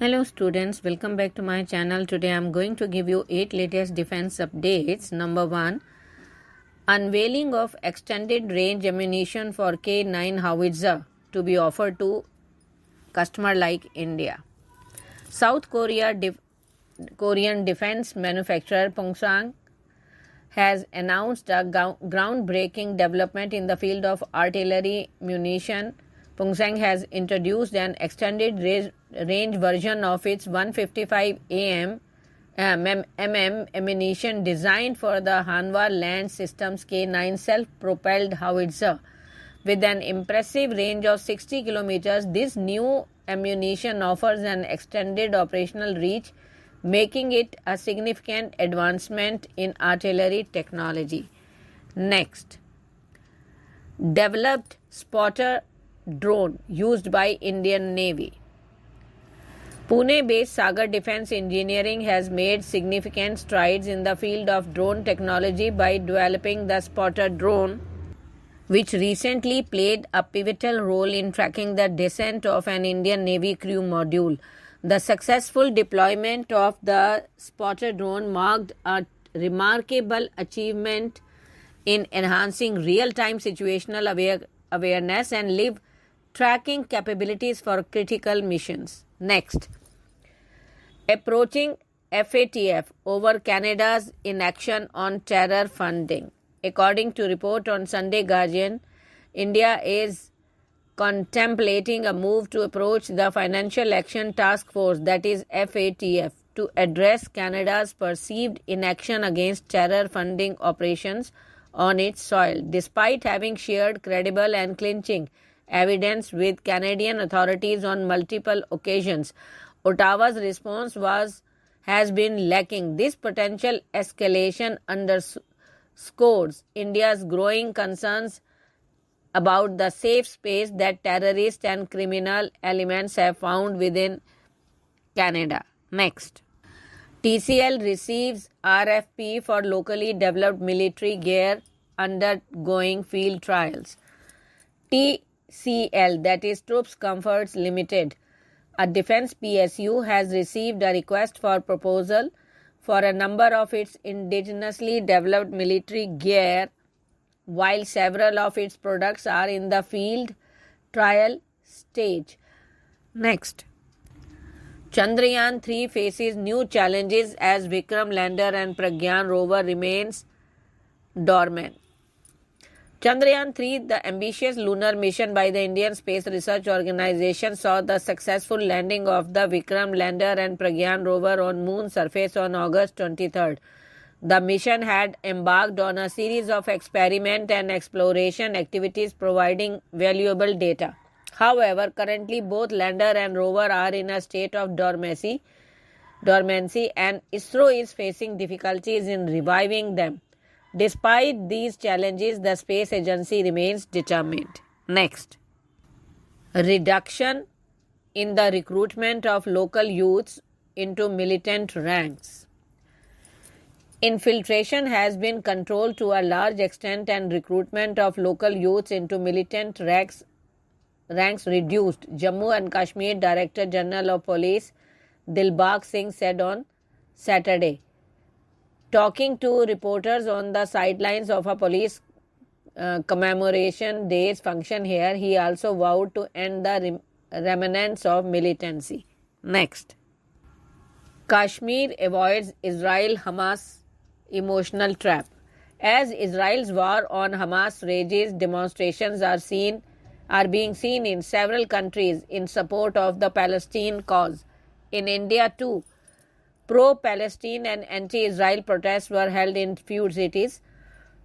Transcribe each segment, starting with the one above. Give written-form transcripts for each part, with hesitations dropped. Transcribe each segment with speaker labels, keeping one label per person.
Speaker 1: Hello students, welcome back to my channel. Today I am going to give you 8 latest defense updates. Number 1, unveiling of extended range ammunition for K9 Howitzer to be offered to customer like India. South Korean defense manufacturer Poongsan has announced a groundbreaking development in the field of artillery munition. Poongsan has introduced an extended range version of its 155 mm ammunition designed for the Hanwha Land Systems K9 self-propelled howitzer. With an impressive range of 60 kilometers, this new ammunition offers an extended operational reach, making it a significant advancement in artillery technology. Next, developed spotter drone used by Indian Navy. Pune-based Sagar Defense Engineering has made significant strides in the field of drone technology by developing the spotter drone, which recently played a pivotal role in tracking the descent of an Indian Navy crew module. The successful deployment of the spotter drone marked a remarkable achievement in enhancing real-time situational awareness and live tracking capabilities for critical missions. Next, approaching FATF over Canada's inaction on terror funding. According to report on Sunday Guardian, India is contemplating a move to approach the Financial Action Task Force, that is FATF, to address Canada's perceived inaction against terror funding operations on its soil. Despite having shared credible and clinching evidence with Canadian authorities on multiple occasions, Ottawa's response has been lacking. This potential escalation underscores India's growing concerns about the safe space that terrorist and criminal elements have found within Canada. Next, TCL receives RFP for locally developed military gear undergoing field trials. TCL, that is Troops Comforts Limited, a defense PSU, has received a request for proposal for a number of its indigenously developed military gear, while several of its products are in the field trial stage. Next, Chandrayaan 3 faces new challenges as Vikram lander and Pragyan rover remains dormant. Chandrayaan 3, the ambitious lunar mission by the Indian Space Research Organization, saw the successful landing of the Vikram lander and Pragyan rover on Moon's surface on August 23rd. The mission had embarked on a series of experiment and exploration activities providing valuable data. However, currently both lander and rover are in a state of dormancy, and ISRO is facing difficulties in reviving them. Despite these challenges, the space agency remains determined. Next, reduction in the recruitment of local youths into militant ranks. Infiltration has been controlled to a large extent and recruitment of local youths into militant ranks reduced, Jammu and Kashmir Director General of Police Dilbagh Singh said on Saturday. Talking to reporters on the sidelines of a police commemoration days function here, he also vowed to end the remnants of militancy. Next, Kashmir avoids Israel Hamas emotional trap. As Israel's war on Hamas rages, demonstrations are being seen in several countries in support of the Palestine cause. In India too, pro-Palestine and anti-Israel protests were held in few cities.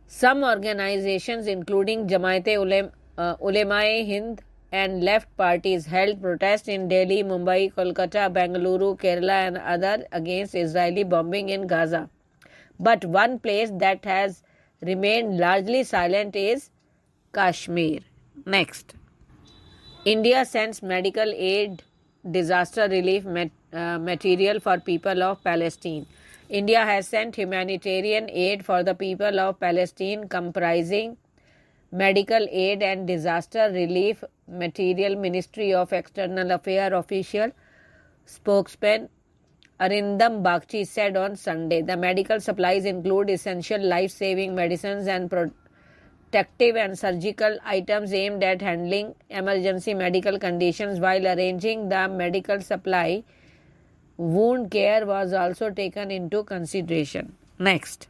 Speaker 1: Some organizations, including Ulema-e-Hind and left parties, held protests in Delhi, Mumbai, Kolkata, Bengaluru, Kerala and others against Israeli bombing in Gaza. But one place that has remained largely silent is Kashmir. Next, India sends medical aid disaster relief material for people of Palestine. India has sent humanitarian aid for the people of Palestine comprising medical aid and disaster relief material. Ministry of External Affairs official spokesman Arindam Bagchi said on Sunday. The medical supplies include essential life-saving medicines and protective and surgical items aimed at handling emergency medical conditions. While arranging the medical supply, wound care was also taken into consideration. Next.